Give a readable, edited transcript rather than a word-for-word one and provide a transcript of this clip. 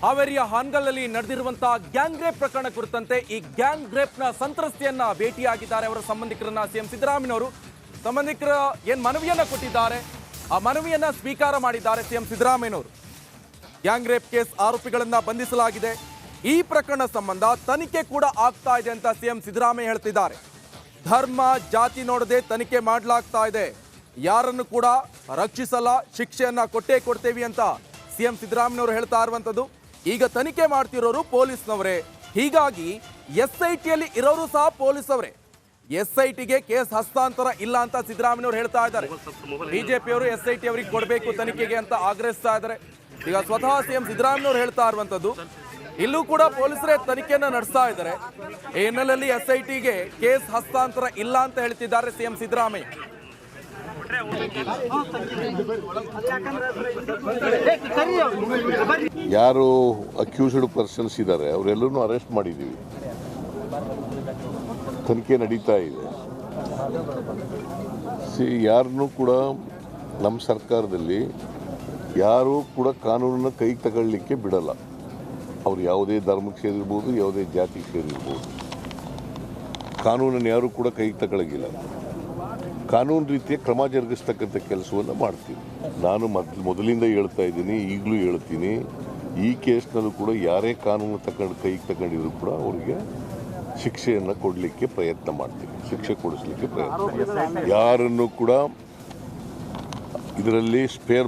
ಹಾವೇರಿಯ ಹಾನಗಲ್ನಲ್ಲಿ ನಡೆದಿರುವಂತಹ gang rape ಪ್ರಕರಣ ಕುರಿತಂತೆ ಈ ಗ್ಯಾಂಗ್ ರೇಪ್ನ ಸಂತ್ರಸ್ತೆಯನ್ನ ಭೇಟಿಯಾಗಿದ್ದಾರೆ ಅವರ ಸಂಬಂಧಿಕರನ್ನ ಸಿಎಂ ಸಿದ್ದರಾಮಯ್ಯನವರು. ಸಂಬಂಧಿಕರ ಏನ್ ಮನವಿಯನ್ನ ಕೊಟ್ಟಿದ್ದಾರೆ, ಆ ಮನವಿಯನ್ನ ಸ್ವೀಕಾರ ಮಾಡಿದ್ದಾರೆ ಸಿಎಂ ಸಿದ್ದರಾಮಯ್ಯನವರು. ಗ್ಯಾಂಗ್ ರೇಪ್ ಕೇಸ್ ಆರೋಪಿಗಳನ್ನ ಬಂಧಿಸಲಾಗಿದೆ. ಈ ಪ್ರಕರಣ ಸಂಬಂಧ ತನಿಖೆ ಕೂಡ ಆಗ್ತಾ ಇದೆ ಅಂತ ಸಿಎಂ ಸಿದ್ದರಾಮಯ್ಯ ಹೇಳ್ತಿದ್ದಾರೆ. ಧರ್ಮ ಜಾತಿ ನೋಡದೆ ತನಿಖೆ ಮಾಡಲಾಗ್ತಾ ಇದೆ, ಯಾರನ್ನು ಕೂಡ ರಕ್ಷಿಸಲ್ಲ, ಶಿಕ್ಷೆಯನ್ನ ಕೊಟ್ಟೇ ಕೊಡ್ತೇವೆ ಅಂತ ಸಿಎಂ ಸಿದ್ದರಾಮಯ್ಯನವರು ಹೇಳ್ತಾ ಇರುವಂತದ್ದು. ಈಗ ತನಿಖೆ ಮಾಡ್ತಿರೋರು ಪೊಲೀಸ್ನವರೇ, ಹೀಗಾಗಿ SITಯಲ್ಲಿ ಇರೋರು ಸಹ ಪೊಲೀಸ್ ಅವರೇ. SITಗೆ ಕೇಸ್ ಹಸ್ತಾಂತರ ಇಲ್ಲ ಅಂತ ಸಿದ್ದರಾಮಯ್ಯನವರು ಹೇಳ್ತಾ ಇದ್ದಾರೆ. ಬಿಜೆಪಿಯವರು SIT ಅವರಿಗೆ ಕೊಡಬೇಕು ತನಿಖೆಗೆ ಅಂತ ಆಗ್ರಹಿಸ್ತಾ ಇದ್ದಾರೆ. ಈಗ ಸ್ವತಃ ಸಿಎಂ ಸಿದ್ದರಾಮಯ್ಯನವರು ಹೇಳ್ತಾ ಇರುವಂತದ್ದು, ಇಲ್ಲೂ ಕೂಡ ಪೊಲೀಸರೇ ತನಿಖೆಯನ್ನ ನಡೆಸ್ತಾ ಇದ್ದಾರೆ. ಈ ಹಿನ್ನೆಲೆಯಲ್ಲಿ SITಗೆ ಕೇಸ್ ಹಸ್ತಾಂತರ ಇಲ್ಲ ಅಂತ ಹೇಳ್ತಿದ್ದಾರೆ ಸಿಎಂ ಸಿದ್ದರಾಮಯ್ಯ. ಯಾರು ಅಕ್ಯೂಸ್ಡ್ ಪರ್ಸನ್ಸ್ ಇದ್ದಾರೆ ಅವರೆಲ್ಲರೂ ಅರೆಸ್ಟ್ ಮಾಡಿದ್ದೀವಿ, ತನಿಖೆ ನಡೀತಾ ಇದೆ. ಯಾರನ್ನೂ ಕೂಡ ನಮ್ಮ ಸರ್ಕಾರದಲ್ಲಿ ಯಾರೂ ಕೂಡ ಕಾನೂನನ್ನು ಕೈಗೆ ತಗೊಳ್ಳಿಕ್ಕೆ ಬಿಡಲ್ಲ. ಅವ್ರು ಯಾವುದೇ ಧರ್ಮಕ್ಕೆ ಸೇರಿರ್ಬೋದು, ಯಾವುದೇ ಜಾತಿಗೆ ಸೇರಿರ್ಬೋದು, ಕಾನೂನನ್ನು ಯಾರೂ ಕೂಡ ಕೈಗೆ ತಗೊಳ್ಳೋಂಗಿಲ್ಲ. ಕಾನೂನು ರೀತಿಯ ಕ್ರಮ ಜರುಗಿಸ್ತಕ್ಕಂಥ ಕೆಲಸವನ್ನು ಮಾಡ್ತೀವಿ. ನಾನು ಮೊದಲಿಂದ ಹೇಳ್ತಾ ಇದ್ದೀನಿ, ಈಗಲೂ ಹೇಳ್ತೀನಿ, ಈ ಕೇಸ್ನಲ್ಲೂ ಕೂಡ ಯಾರೇ ಕಾನೂನು ಕೈಗೆ ತಗೊಂಡಿದ್ರು ಕೂಡ ಅವರಿಗೆ ಶಿಕ್ಷೆಯನ್ನು ಕೊಡಲಿಕ್ಕೆ ಪ್ರಯತ್ನ ಮಾಡ್ತೀವಿ, ಶಿಕ್ಷೆ ಕೊಡಿಸ್ಲಿಕ್ಕೆ ಪ್ರಯತ್ನ. ಯಾರನ್ನು ಕೂಡ ಇದರಲ್ಲಿ ಸ್ಪೇರ್